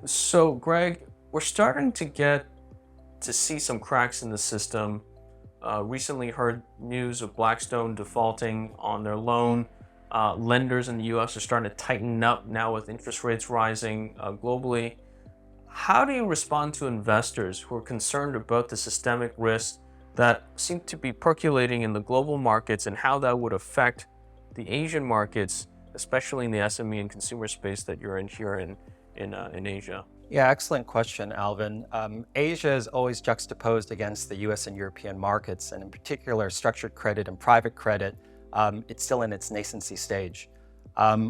So, Greg, we're starting to get to see some cracks in the system. Recently heard news of Blackstone defaulting on their loan. Lenders in the US are starting to tighten up now with interest rates rising globally. How do you respond to investors who are concerned about the systemic risks that seem to be percolating in the global markets and how that would affect the Asian markets, especially in the SME and consumer space that you're in here in Asia? Yeah, excellent question, Alvin. Asia is always juxtaposed against the US and European markets, and in particular, structured credit and private credit. It's still in its nascency stage.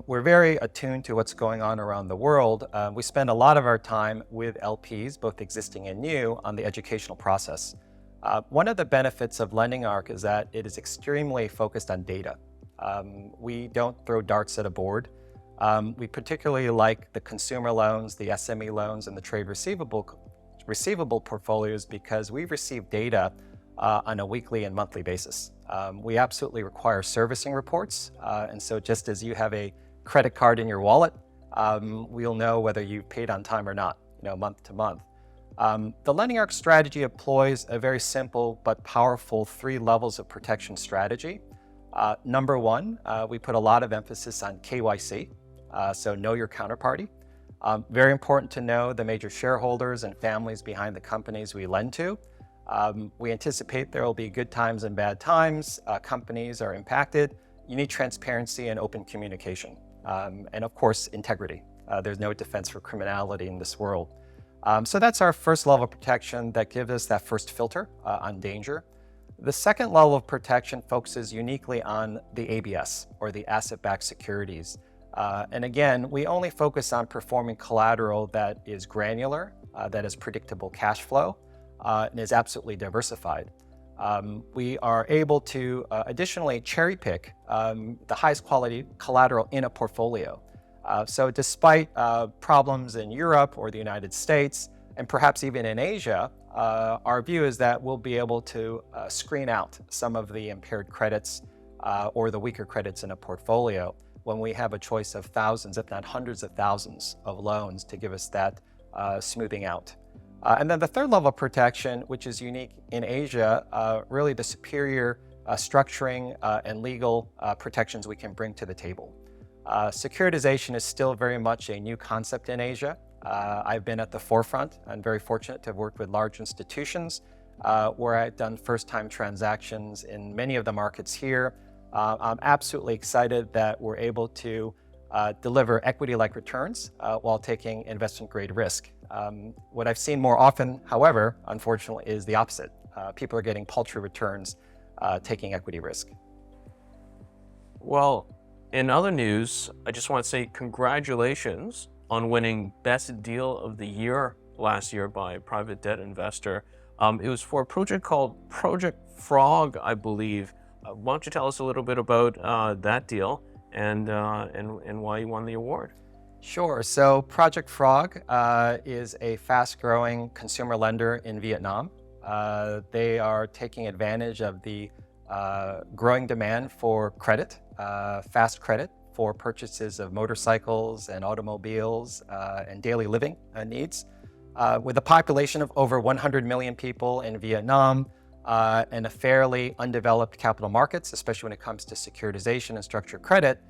We're very attuned to what's going on around the world. We spend a lot of our time with LPs, both existing and new, on the educational process. One of the benefits of Lending Ark is that it is extremely focused on data. We don't throw darts at a board. We particularly like the consumer loans, the SME loans, and the trade receivable portfolios because we receive data on a weekly and monthly basis. We absolutely require servicing reports, and so just as you have a credit card in your wallet, we'll know whether you've paid on time or not, month to month. The Lending Ark strategy employs a very simple but powerful 3 levels of protection strategy. Number 1, we put a lot of emphasis on KYC. So know your counterparty. Very important to know the major shareholders and families behind the companies we lend to. We anticipate there will be good times and bad times. Companies are impacted. You need transparency and open communication. And of course, integrity. There's no defense for criminality in this world. So that's our first level of protection that gives us that first filter on danger. The second level of protection focuses uniquely on the ABS, or the asset-backed securities. And again, we only focus on performing collateral that is granular, that is predictable cash flow, and is absolutely diversified. We are able to additionally cherry pick the highest quality collateral in a portfolio. So despite problems in Europe or the United States, and perhaps even in Asia, our view is that we'll be able to screen out some of the impaired credits or the weaker credits in a portfolio when we have a choice of thousands, if not hundreds of thousands of loans to give us that smoothing out. And then the third level of protection, which is unique in Asia, really the superior structuring and legal protections we can bring to the table. Securitization is still very much a new concept in Asia. I've been at the forefront. I'm very fortunate to have worked with large institutions where I've done first-time transactions in many of the markets here. I'm absolutely excited that we're able to deliver equity-like returns while taking investment-grade risk. What I've seen more often, however, unfortunately, is the opposite. People are getting paltry returns taking equity risk. Well, in other news, I just want to say congratulations on winning Best Deal of the Year last year by a private debt investor. It was for a project called Project Frog, I believe. Why don't you tell us a little bit about that deal and why you won the award? Sure. So Project Frog is a fast-growing consumer lender in Vietnam. They are taking advantage of the growing demand for credit, fast credit for purchases of motorcycles and automobiles and daily living needs. With a population of over 100 million people in Vietnam, and a fairly undeveloped capital markets, especially when it comes to securitization and structured credit,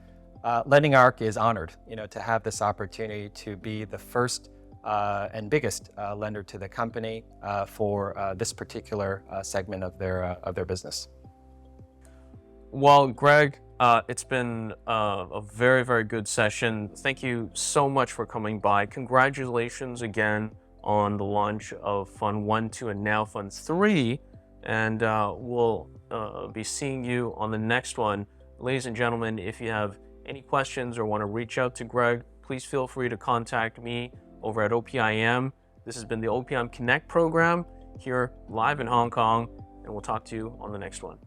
Lending Ark is honored, to have this opportunity to be the first and biggest lender to the company for this particular segment of their business. Well, Greg, it's been a very, very good session. Thank you so much for coming by. Congratulations again on the launch of Fund 1, 2, and now Fund 3. And we'll be seeing you on the next one. Ladies and gentlemen, if you have any questions or want to reach out to Greg, please feel free to contact me over at OPIM. This has been the OPIM Connect program here live in Hong Kong, and we'll talk to you on the next one.